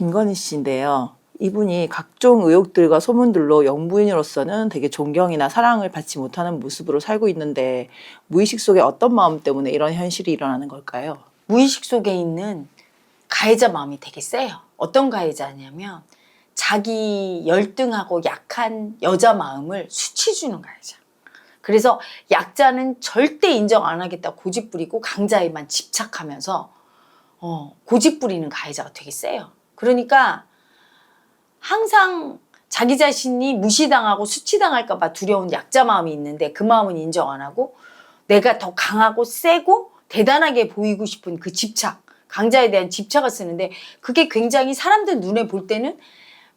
김건희 씨인데요. 이분이 각종 의혹들과 소문들로 영부인으로서는 되게 존경이나 사랑을 받지 못하는 모습으로 살고 있는데 무의식 속에 어떤 마음 때문에 이런 현실이 일어나는 걸까요? 무의식 속에 있는 가해자 마음이 되게 세요. 어떤 가해자냐면 자기 열등하고 약한 여자 마음을 수치 주는 가해자. 그래서 약자는 절대 인정 안 하겠다 고집 부리고 강자에만 집착하면서 고집 부리는 가해자가 되게 세요. 그러니까 항상 자기 자신이 무시당하고 수치당할까 봐 두려운 약자 마음이 있는데 그 마음은 인정 안 하고 내가 더 강하고 세고 대단하게 보이고 싶은 그 집착, 강자에 대한 집착을 쓰는데 그게 굉장히 사람들 눈에 볼 때는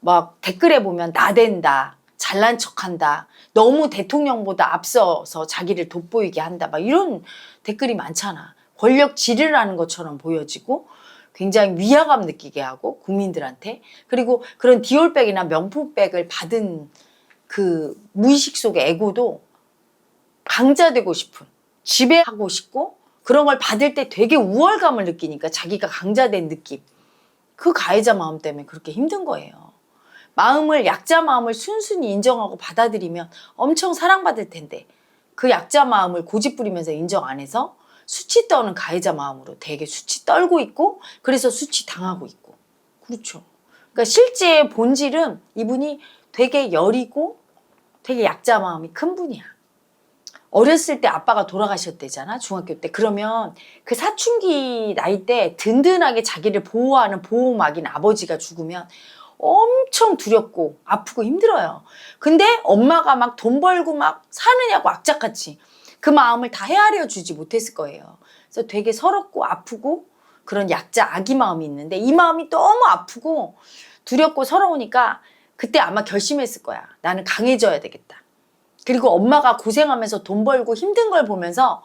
막 댓글에 보면 나댄다, 잘난 척한다, 너무 대통령보다 앞서서 자기를 돋보이게 한다 막 이런 댓글이 많잖아. 권력 지리를 하는 것처럼 보여지고 굉장히 위화감 느끼게 하고 국민들한테. 그리고 그런 디올백이나 명품백을 받은 그 무의식 속의 에고도 강자되고 싶은, 지배하고 싶고 그런 걸 받을 때 되게 우월감을 느끼니까 자기가 강자된 느낌. 그 가해자 마음 때문에 그렇게 힘든 거예요. 마음을, 약자 마음을 순순히 인정하고 받아들이면 엄청 사랑받을 텐데 그 약자 마음을 고집 부리면서 인정 안 해서 수치 떠는 가해자 마음으로 되게 수치 떨고 있고 그래서 수치 당하고 있고. 그렇죠. 그러니까 실제 본질은 이분이 되게 여리고 되게 약자 마음이 큰 분이야. 어렸을 때 아빠가 돌아가셨대잖아, 중학교 때. 그러면 그 사춘기 나이 때 든든하게 자기를 보호하는 보호막인 아버지가 죽으면 엄청 두렵고 아프고 힘들어요. 근데 엄마가 막 돈 벌고 막 사느냐고 악착같이 그 마음을 다 헤아려 주지 못했을 거예요. 그래서 되게 서럽고 아프고 그런 약자 아기 마음이 있는데 이 마음이 너무 아프고 두렵고 서러우니까 그때 아마 결심했을 거야. 나는 강해져야 되겠다. 그리고 엄마가 고생하면서 돈 벌고 힘든 걸 보면서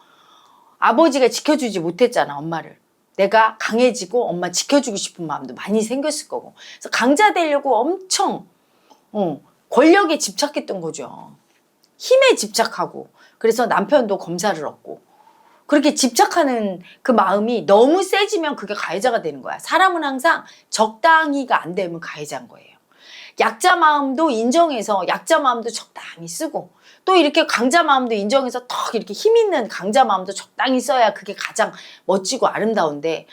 아버지가 지켜주지 못했잖아, 엄마를. 내가 강해지고 엄마 지켜주고 싶은 마음도 많이 생겼을 거고. 그래서 강자 되려고 엄청 권력에 집착했던 거죠. 힘에 집착하고. 그래서 남편도 검사를 얻고. 그렇게 집착하는 그 마음이 너무 세지면 그게 가해자가 되는 거야. 사람은 항상 적당히가 안 되면 가해자인 거예요. 약자 마음도 인정해서 약자 마음도 적당히 쓰고 또 이렇게 강자 마음도 인정해서 턱 이렇게 힘 있는 강자 마음도 적당히 써야 그게 가장 멋지고 아름다운데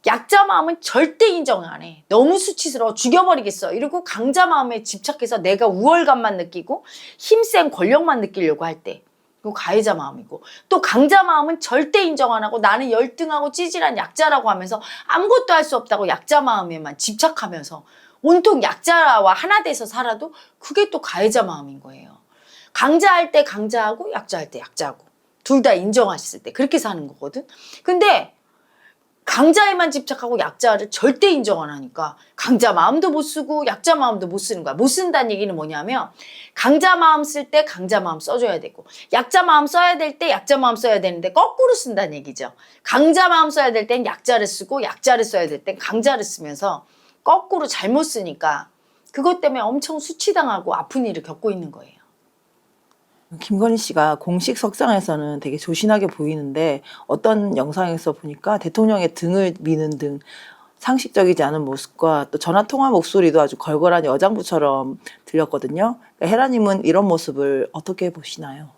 약자 마음은 절대 인정 안 해. 너무 수치스러워 죽여버리겠어 이러고 강자 마음에 집착해서 내가 우월감만 느끼고 힘센 권력만 느끼려고 할 때 이거 가해자 마음이고 또 강자 마음은 절대 인정 안 하고 나는 열등하고 찌질한 약자라고 하면서 아무것도 할 수 없다고 약자 마음에만 집착하면서 온통 약자와 하나 돼서 살아도 그게 또 가해자 마음인 거예요. 강자할 때 강자하고 약자할 때 약자하고 둘 다 인정하셨을 때 그렇게 사는 거거든. 근데 강자에만 집착하고 약자를 절대 인정 안 하니까 강자 마음도 못 쓰고 약자 마음도 못 쓰는 거야. 못 쓴다는 얘기는 뭐냐면 강자 마음 쓸 때 강자 마음 써줘야 되고 약자 마음 써야 될 때 약자 마음 써야 되는데 거꾸로 쓴다는 얘기죠. 강자 마음 써야 될 땐 약자를 쓰고 약자를 써야 될 땐 강자를 쓰면서 거꾸로 잘못 쓰니까 그것 때문에 엄청 수치당하고 아픈 일을 겪고 있는 거예요. 김건희 씨가 공식 석상에서는 되게 조신하게 보이는데 어떤 영상에서 보니까 대통령의 등을 미는 등 상식적이지 않은 모습과 또 전화통화 목소리도 아주 걸걸한 여장부처럼 들렸거든요. 그러니까 헤라님은 이런 모습을 어떻게 보시나요?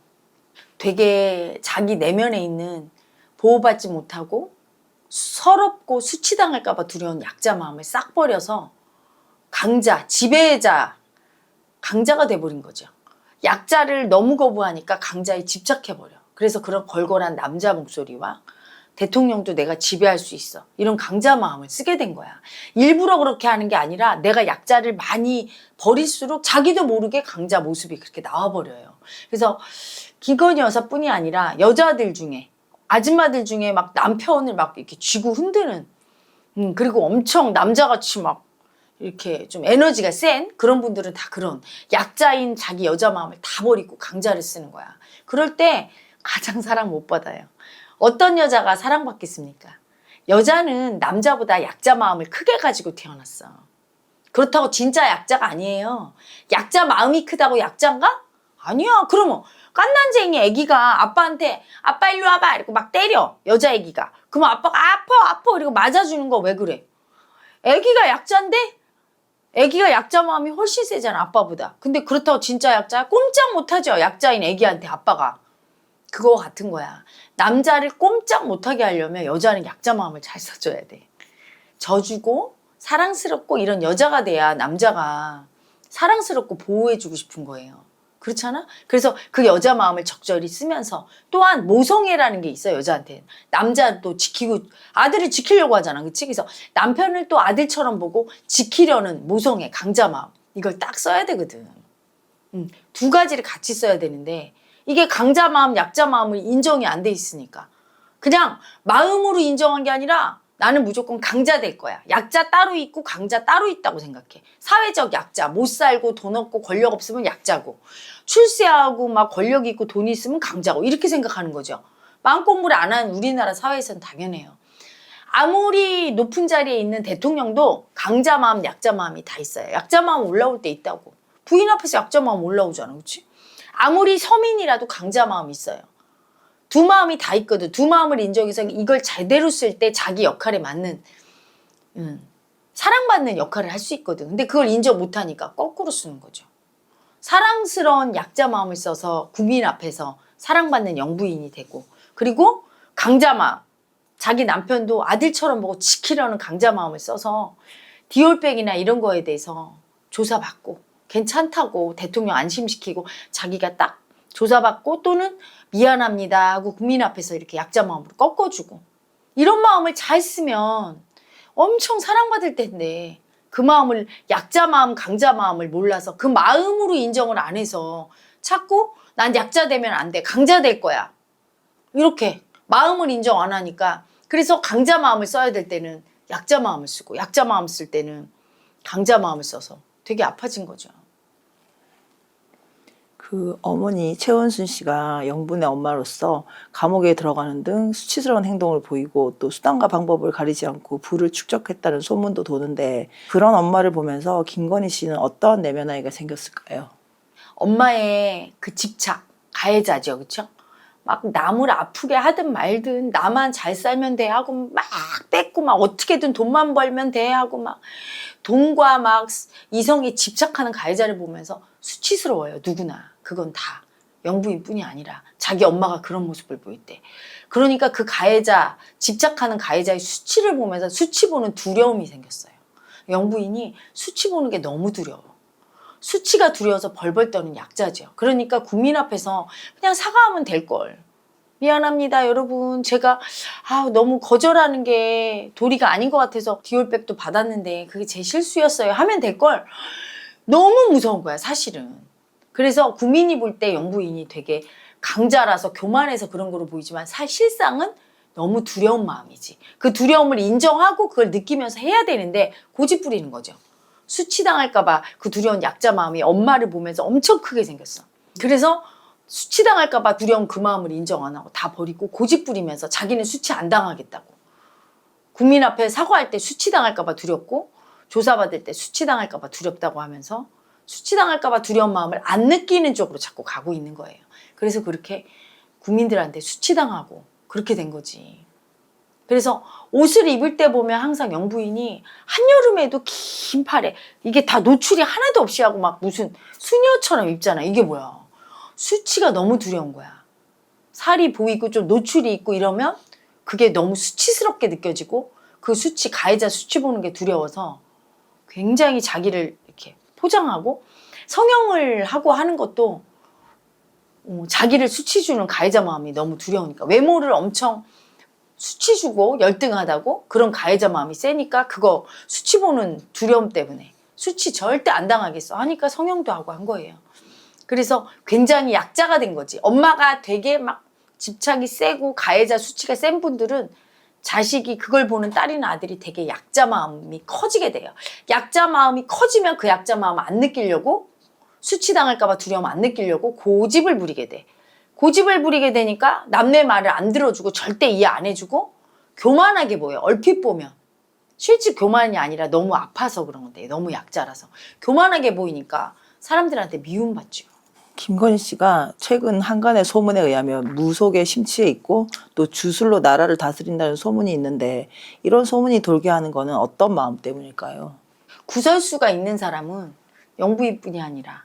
되게 자기 내면에 있는 보호받지 못하고 서럽고 수치당할까 봐 두려운 약자 마음을 싹 버려서 강자, 지배자, 강자가 돼버린 거죠. 약자를 너무 거부하니까 강자에 집착해버려. 그래서 그런 걸걸한 남자 목소리와 대통령도 내가 지배할 수 있어. 이런 강자 마음을 쓰게 된 거야. 일부러 그렇게 하는 게 아니라 내가 약자를 많이 버릴수록 자기도 모르게 강자 모습이 그렇게 나와버려요. 그래서 김건희 여사뿐이 아니라 여자들 중에 아줌마들 중에 막 남편을 막 이렇게 쥐고 흔드는 그리고 엄청 남자같이 막 이렇게 좀 에너지가 센 그런 분들은 다 그런 약자인 자기 여자 마음을 다 버리고 강자를 쓰는 거야. 그럴 때 가장 사랑 못 받아요. 어떤 여자가 사랑받겠습니까? 여자는 남자보다 약자 마음을 크게 가지고 태어났어. 그렇다고 진짜 약자가 아니에요. 약자 마음이 크다고 약자인가? 아니야. 그러면 깐난쟁이 애기가 아빠한테 아빠 일로 와봐 이러고 막 때려. 여자 애기가. 그러면 아빠가 아파 이러고 맞아주는 거 왜 그래? 애기가 약자인데 애기가 약자 마음이 훨씬 세잖아, 아빠보다. 근데 그렇다고 진짜 약자야? 꼼짝 못하죠, 약자인 애기한테 아빠가. 그거 같은 거야. 남자를 꼼짝 못하게 하려면 여자는 약자 마음을 잘 써줘야 돼. 져주고 사랑스럽고 이런 여자가 돼야 남자가 사랑스럽고 보호해주고 싶은 거예요. 그렇잖아? 그래서 그 여자 마음을 적절히 쓰면서 또한 모성애라는 게 있어요, 여자한테는. 남자도 지키고 아들을 지키려고 하잖아, 그치? 그래서 남편을 또 아들처럼 보고 지키려는 모성애, 강자 마음, 이걸 딱 써야 되거든. 두 가지를 같이 써야 되는데 이게 강자 마음, 약자 마음을 인정이 안 돼 있으니까 그냥 마음으로 인정한 게 아니라 나는 무조건 강자 될 거야. 약자 따로 있고 강자 따로 있다고 생각해. 사회적 약자, 못 살고 돈 없고 권력 없으면 약자고, 출세하고 막 권력 있고 돈 있으면 강자고, 이렇게 생각하는 거죠. 마음 공부를 안 한 우리나라 사회에서는 당연해요. 아무리 높은 자리에 있는 대통령도 강자 마음, 약자 마음이 다 있어요. 약자 마음 올라올 때 있다고. 부인 앞에서 약자 마음 올라오잖아, 그렇지? 아무리 서민이라도 강자 마음이 있어요. 두 마음이 다 있거든. 두 마음을 인정해서 이걸 제대로 쓸 때 자기 역할에 맞는 사랑받는 역할을 할 수 있거든. 근데 그걸 인정 못하니까 거꾸로 쓰는 거죠. 사랑스러운 약자 마음을 써서 국민 앞에서 사랑받는 영부인이 되고, 그리고 강자 마음, 자기 남편도 아들처럼 보고 지키려는 강자 마음을 써서 디올백이나 이런 거에 대해서 조사받고 괜찮다고 대통령 안심시키고 자기가 딱 조사받고 또는 미안합니다 하고 국민 앞에서 이렇게 약자 마음으로 꺾어주고, 이런 마음을 잘 쓰면 엄청 사랑받을 텐데 그 마음을, 약자 마음, 강자 마음을 몰라서 그 마음으로 인정을 안 해서 자꾸 난 약자 되면 안 돼, 강자 될 거야, 이렇게 마음을 인정 안 하니까, 그래서 강자 마음을 써야 될 때는 약자 마음을 쓰고 약자 마음 쓸 때는 강자 마음을 써서 되게 아파진 거죠. 그 어머니 최원순 씨가 영분의 엄마로서 감옥에 들어가는 등 수치스러운 행동을 보이고 또 수단과 방법을 가리지 않고 부를 축적했다는 소문도 도는데, 그런 엄마를 보면서 김건희 씨는 어떤 내면 아이가 생겼을까요? 엄마의 그 집착, 가해자죠, 그렇죠? 막 남을 아프게 하든 말든 나만 잘 살면 돼 하고 막 뺏고 막 어떻게든 돈만 벌면 돼 하고 막 돈과 막 이성에 집착하는 가해자를 보면서 수치스러워요, 누구나. 그건 다 영부인뿐이 아니라 자기 엄마가 그런 모습을 보일 때. 그러니까 그 가해자, 집착하는 가해자의 수치를 보면서 수치 보는 두려움이 생겼어요. 영부인이 수치 보는 게 너무 두려워. 수치가 두려워서 벌벌 떠는 약자죠. 그러니까 국민 앞에서 그냥 사과하면 될걸. 미안합니다, 여러분. 제가 너무 거절하는 게 도리가 아닌 것 같아서 디올백도 받았는데 그게 제 실수였어요 하면 될걸. 너무 무서운 거야, 사실은. 그래서 국민이 볼 때 영부인이 되게 강자라서 교만해서 그런 거로 보이지만 실상은 너무 두려운 마음이지. 그 두려움을 인정하고 그걸 느끼면서 해야 되는데 고집 부리는 거죠. 수치당할까봐 그 두려운 약자 마음이 엄마를 보면서 엄청 크게 생겼어. 그래서 수치당할까봐 두려운 그 마음을 인정 안 하고 다 버리고 고집 부리면서 자기는 수치 안 당하겠다고. 국민 앞에 사과할 때 수치당할까봐 두렵고 조사받을 때 수치당할까봐 두렵다고 하면서 수치당할까봐 두려운 마음을 안 느끼는 쪽으로 자꾸 가고 있는 거예요. 그래서 그렇게 국민들한테 수치당하고 그렇게 된 거지. 그래서 옷을 입을 때 보면 항상 영부인이 한여름에도 긴 팔에 이게 다 노출이 하나도 없이 하고 막 무슨 수녀처럼 입잖아. 이게 뭐야? 수치가 너무 두려운 거야. 살이 보이고 좀 노출이 있고 이러면 그게 너무 수치스럽게 느껴지고 그 수치, 가해자 수치 보는 게 두려워서 굉장히 자기를 이렇게 포장하고 성형을 하고 하는 것도 자기를 수치 주는 가해자 마음이 너무 두려우니까, 외모를 엄청 수치 주고 열등하다고 그런 가해자 마음이 세니까 그거 수치 보는 두려움 때문에 수치 절대 안 당하겠어 하니까 성형도 하고 한 거예요. 그래서 굉장히 약자가 된 거지. 엄마가 되게 막 집착이 세고 가해자 수치가 센 분들은 자식이 그걸 보는 딸이나 아들이 되게 약자 마음이 커지게 돼요. 약자 마음이 커지면 그 약자 마음 안 느끼려고, 수치당할까봐 두려움 안 느끼려고 고집을 부리게 돼. 고집을 부리게 되니까 남의 말을 안 들어주고 절대 이해 안 해주고 교만하게 보여. 얼핏 보면. 실제 교만이 아니라 너무 아파서 그런 건데, 너무 약자라서. 교만하게 보이니까 사람들한테 미움받죠. 김건희 씨가 최근 한간의 소문에 의하면 무속에 심취해 있고 또 주술로 나라를 다스린다는 소문이 있는데, 이런 소문이 돌게 하는 거는 어떤 마음 때문일까요? 구설수가 있는 사람은 영부인뿐이 아니라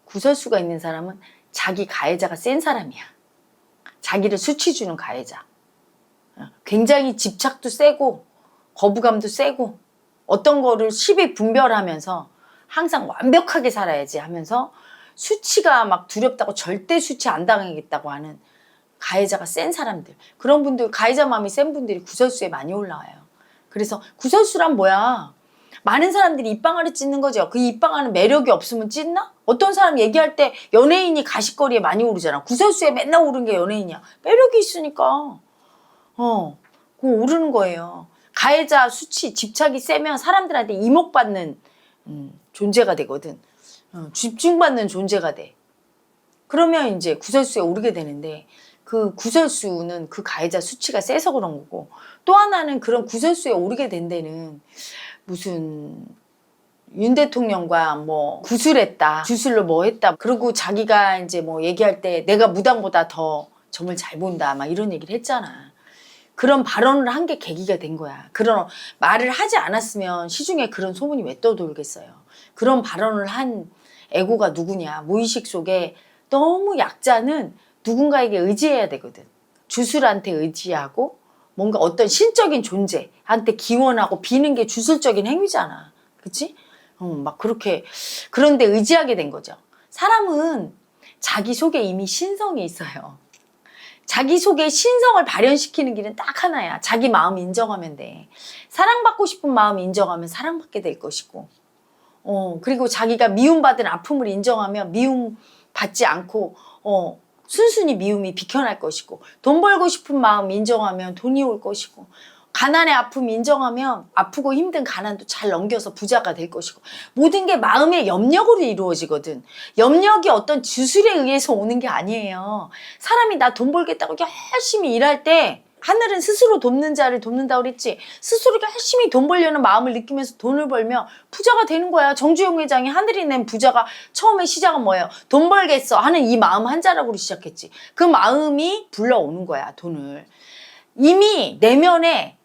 구설수가 있는 사람은 자기 가해자가 센 사람이야. 자기를 수치 주는 가해자. 굉장히 집착도 세고 거부감도 세고 어떤 거를 시비분별하면서 항상 완벽하게 살아야지 하면서 수치가 막 두렵다고 절대 수치 안 당하겠다고 하는 가해자가 센 사람들. 그런 분들, 가해자 마음이 센 분들이 구설수에 많이 올라와요. 그래서 구설수란 뭐야? 많은 사람들이 입방아를 찢는 거죠. 그 입방아는 매력이 없으면 찢나? 어떤 사람 얘기할 때 연예인이 가십거리에 많이 오르잖아. 구설수에 맨날 오른 게 연예인이야. 매력이 있으니까. 그거 오르는 거예요. 가해자 수치, 집착이 세면 사람들한테 이목받는 존재가 되거든. 집중받는 존재가 돼. 그러면 이제 구설수에 오르게 되는데 그 구설수는 그 가해자 수치가 세서 그런 거고 또 하나는 그런 구설수에 오르게 된 데는 무슨 윤 대통령과 뭐 구술했다, 주술로 뭐 했다. 그리고 자기가 이제 뭐 얘기할 때 내가 무당보다 더 점을 잘 본다 막 이런 얘기를 했잖아. 그런 발언을 한 게 계기가 된 거야. 그런 말을 하지 않았으면 시중에 그런 소문이 왜 떠돌겠어요. 그런 발언을 한 애고가 누구냐. 무의식 속에 너무 약자는 누군가에게 의지해야 되거든. 주술한테 의지하고 뭔가 어떤 신적인 존재한테 기원하고 비는 게 주술적인 행위잖아. 그치? 막 그렇게 그런데 의지하게 된 거죠. 사람은 자기 속에 이미 신성이 있어요. 자기 속에 신성을 발현시키는 길은 딱 하나야. 자기 마음 인정하면 돼. 사랑받고 싶은 마음 인정하면 사랑받게 될 것이고 그리고 자기가 미움받은 아픔을 인정하면 미움 받지 않고 순순히 미움이 비켜날 것이고 돈 벌고 싶은 마음 인정하면 돈이 올 것이고 가난의 아픔 인정하면 아프고 힘든 가난도 잘 넘겨서 부자가 될 것이고 모든 게 마음의 염력으로 이루어지거든. 염력이 어떤 주술에 의해서 오는 게 아니에요. 사람이 나 돈 벌겠다고 열심히 일할 때 하늘은 스스로 돕는 자를 돕는다고 그랬지. 스스로 열심히 돈 벌려는 마음을 느끼면서 돈을 벌면 부자가 되는 거야. 정주영 회장이 하늘이 낸 부자가 처음에 시작은 뭐예요? 돈 벌겠어 하는 이 마음 한 자락으로 시작했지. 그 마음이 불러오는 거야, 돈을. 이미 내면에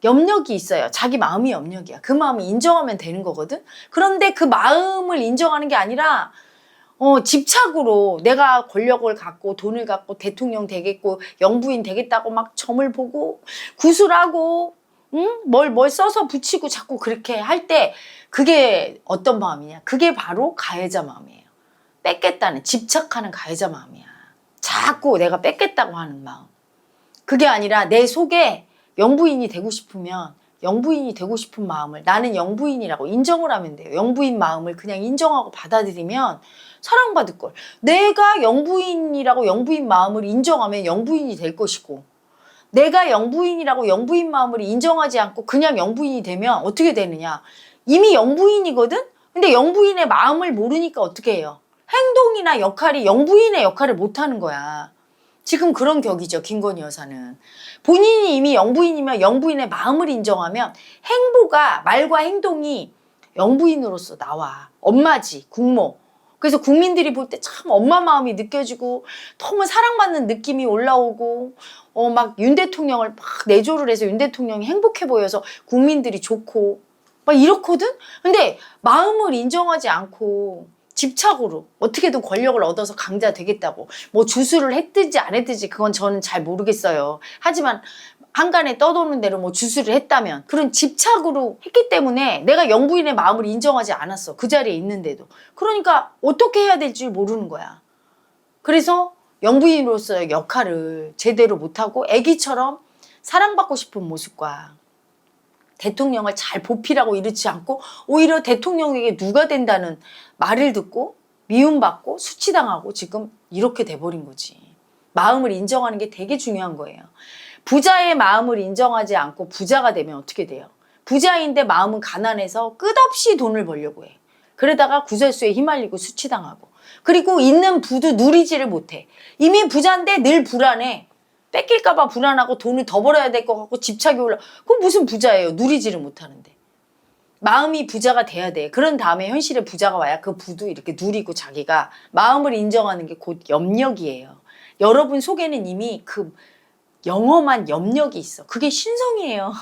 염력이 있어요. 자기 마음이 염력이야. 그 마음을 인정하면 되는 거거든. 그런데 그 마음을 인정하는 게 아니라 집착으로 내가 권력을 갖고 돈을 갖고 대통령 되겠고 영부인 되겠다고 막 점을 보고 구술하고 뭘 써서 붙이고 자꾸 그렇게 할 때 그게 어떤 마음이냐. 그게 바로 가해자 마음이에요. 뺏겠다는 집착하는 가해자 마음이야. 자꾸 내가 뺏겠다고 하는 마음. 그게 아니라 내 속에 영부인이 되고 싶으면 영부인이 되고 싶은 마음을 나는 영부인이라고 인정을 하면 돼요. 영부인 마음을 그냥 인정하고 받아들이면 사랑받을 걸. 내가 영부인이라고 영부인 마음을 인정하면 영부인이 될 것이고 내가 영부인이라고 영부인 마음을 인정하지 않고 그냥 영부인이 되면 어떻게 되느냐. 이미 영부인이거든? 근데 영부인의 마음을 모르니까 어떻게 해요? 행동이나 역할이 영부인의 역할을 못하는 거야. 지금 그런 격이죠. 김건희 여사는. 본인이 이미 영부인이면 영부인의 마음을 인정하면 행보가 말과 행동이 영부인으로서 나와. 엄마지, 국모. 그래서 국민들이 볼 때 참 엄마 마음이 느껴지고 너무 사랑받는 느낌이 올라오고 막 윤 대통령을 막 내조를 해서 윤 대통령이 행복해 보여서 국민들이 좋고 막 이렇거든? 근데 마음을 인정하지 않고 집착으로 어떻게든 권력을 얻어서 강자 되겠다고 뭐 주술을 했든지 안 했든지 그건 저는 잘 모르겠어요. 하지만 한간에 떠도는 대로 뭐 주술을 했다면 그런 집착으로 했기 때문에 내가 영부인의 마음을 인정하지 않았어. 그 자리에 있는데도. 그러니까 어떻게 해야 될지 모르는 거야. 그래서 영부인으로서의 역할을 제대로 못하고 애기처럼 사랑받고 싶은 모습과 대통령을 잘 보필하고 이렇지 않고 오히려 대통령에게 누가 된다는 말을 듣고 미움받고 수치당하고 지금 이렇게 돼버린 거지. 마음을 인정하는 게 되게 중요한 거예요. 부자의 마음을 인정하지 않고 부자가 되면 어떻게 돼요? 부자인데 마음은 가난해서 끝없이 돈을 벌려고 해. 그러다가 구설수에 휘말리고 수치당하고 그리고 있는 부도 누리지를 못해. 이미 부자인데 늘 불안해. 뺏길까봐 불안하고 돈을 더 벌어야 될 것 같고 집착이 올라. 그럼 무슨 부자예요? 누리지를 못하는데. 마음이 부자가 돼야 돼. 그런 다음에 현실의 부자가 와야 그 부도 이렇게 누리고 자기가 마음을 인정하는 게 곧 염력이에요. 여러분 속에는 이미 그 영험한 염력이 있어. 그게 신성이에요.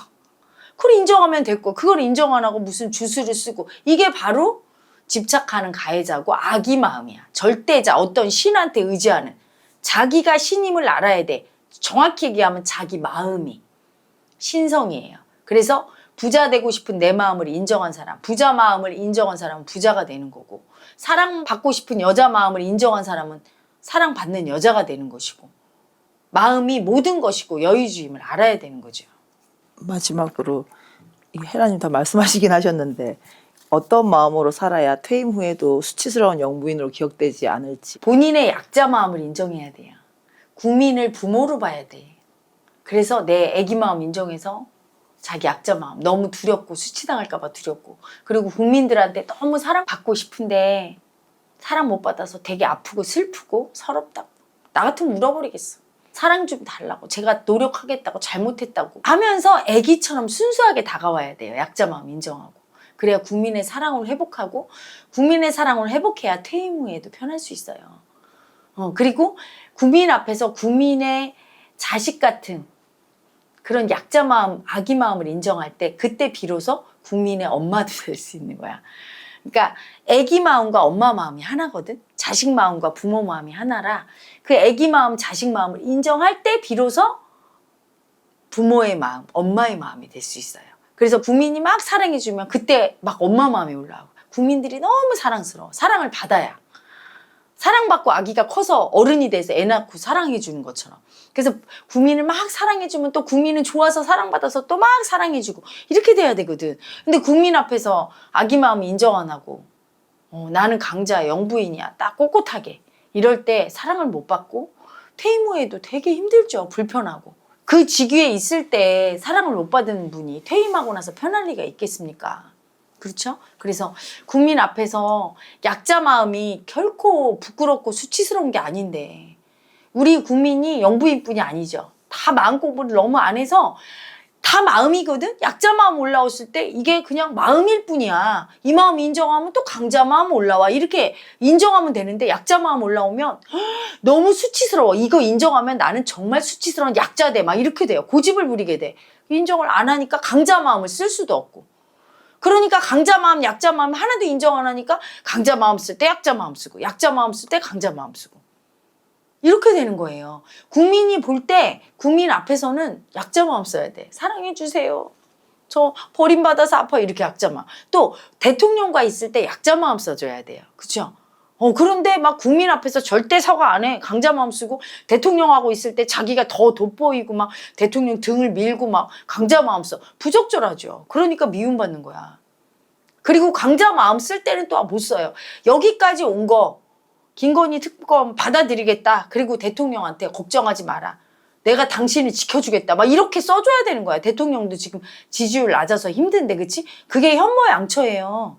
그걸 인정하면 됐고 그걸 인정 안 하고 무슨 주술을 쓰고 이게 바로 집착하는 가해자고 악의 마음이야. 절대자 어떤 신한테 의지하는 자기가 신임을 알아야 돼. 정확히 얘기하면 자기 마음이 신성이에요. 그래서 부자 되고 싶은 내 마음을 인정한 사람, 부자 마음을 인정한 사람은 부자가 되는 거고 사랑받고 싶은 여자 마음을 인정한 사람은 사랑받는 여자가 되는 것이고 마음이 모든 것이고 여유주의임을 알아야 되는 거죠. 마지막으로 헤라님 다 말씀하시긴 하셨는데 어떤 마음으로 살아야 퇴임 후에도 수치스러운 영부인으로 기억되지 않을지. 본인의 약자 마음을 인정해야 돼요. 국민을 부모로 봐야 돼. 그래서 내 애기 마음 인정해서 자기 약자 마음 너무 두렵고 수치당할까 봐 두렵고 그리고 국민들한테 너무 사랑받고 싶은데 사랑 못 받아서 되게 아프고 슬프고 서럽다고 나 같으면 울어버리겠어. 사랑 좀 달라고 제가 노력하겠다고 잘못했다고 하면서 애기처럼 순수하게 다가와야 돼요. 약자 마음 인정하고 그래야 국민의 사랑을 회복하고 국민의 사랑을 회복해야 퇴임 후에도 편할 수 있어요. 그리고 국민 앞에서 국민의 자식 같은 그런 약자 마음, 악의 마음을 인정할 때 그때 비로소 국민의 엄마도 될 수 있는 거야. 그러니까 애기 마음과 엄마 마음이 하나거든. 자식 마음과 부모 마음이 하나라 그 애기 마음, 자식 마음을 인정할 때 비로소 부모의 마음, 엄마의 마음이 될 수 있어요. 그래서 국민이 막 사랑해주면 그때 막 엄마 마음이 올라오고 국민들이 너무 사랑스러워. 사랑을 받아야. 사랑받고 아기가 커서 어른이 돼서 애 낳고 사랑해주는 것처럼. 그래서 국민을 막 사랑해주면 또 국민은 좋아서 사랑받아서 또 막 사랑해주고 이렇게 돼야 되거든. 근데 국민 앞에서 아기 마음 인정 안 하고 나는 강자 영부인이야 딱 꼿꼿하게 이럴 때 사랑을 못 받고 퇴임 후에도 되게 힘들죠. 불편하고. 그 직위에 있을 때 사랑을 못 받은 분이 퇴임하고 나서 편할 리가 있겠습니까? 그렇죠? 그래서 국민 앞에서 약자 마음이 결코 부끄럽고 수치스러운 게 아닌데 우리 국민이 영부인뿐이 아니죠. 다 마음 공부를 너무 안 해서 다 마음이거든? 약자 마음 올라왔을 때 이게 그냥 마음일 뿐이야. 이 마음 인정하면 또 강자 마음 올라와. 이렇게 인정하면 되는데 약자 마음 올라오면 너무 수치스러워. 이거 인정하면 나는 정말 수치스러운 약자 돼. 막 이렇게 돼요. 고집을 부리게 돼. 인정을 안 하니까 강자 마음을 쓸 수도 없고. 그러니까 강자 마음, 약자 마음 하나도 인정 안 하니까 강자 마음 쓸 때 약자 마음 쓰고 약자 마음 쓸 때 강자 마음 쓰고 이렇게 되는 거예요. 국민이 볼 때 국민 앞에서는 약자 마음 써야 돼. 사랑해 주세요. 저 버림받아서 아파 이렇게 약자 마음. 또 대통령과 있을 때 약자 마음 써줘야 돼요. 그렇죠? 그런데 막 국민 앞에서 절대 사과 안 해. 강자 마음 쓰고 대통령하고 있을 때 자기가 더 돋보이고 막 대통령 등을 밀고 막 강자 마음 써. 부적절하죠. 그러니까 미움받는 거야. 그리고 강자 마음 쓸 때는 또 못 써요. 여기까지 온 거 김건희 특검 받아들이겠다. 그리고 대통령한테 걱정하지 마라. 내가 당신을 지켜주겠다. 막 이렇게 써줘야 되는 거야. 대통령도 지금 지지율 낮아서 힘든데 그치? 그게 현모양처예요.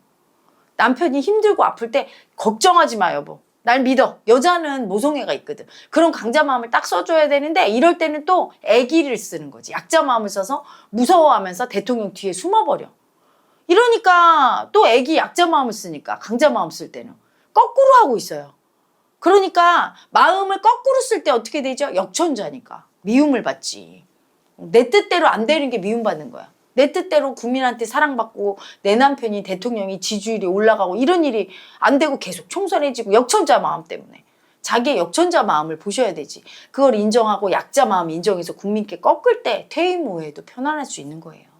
남편이 힘들고 아플 때 걱정하지 마 여보. 날 믿어. 여자는 모성애가 있거든. 그런 강자 마음을 딱 써줘야 되는데 이럴 때는 또 애기를 쓰는 거지. 약자 마음을 써서 무서워하면서 대통령 뒤에 숨어버려. 이러니까 또 애기 약자 마음을 쓰니까 강자 마음 쓸 때는 거꾸로 하고 있어요. 그러니까 마음을 거꾸로 쓸 때 어떻게 되죠? 역천자니까 미움을 받지. 내 뜻대로 안 되는 게 미움받는 거야. 내 뜻대로 국민한테 사랑받고 내 남편이 대통령이 지지율이 올라가고 이런 일이 안 되고 계속 총선해지고 역천자 마음 때문에. 자기의 역천자 마음을 보셔야 되지. 그걸 인정하고 약자 마음 인정해서 국민께 꺾을 때 퇴임 후에도 편안할 수 있는 거예요.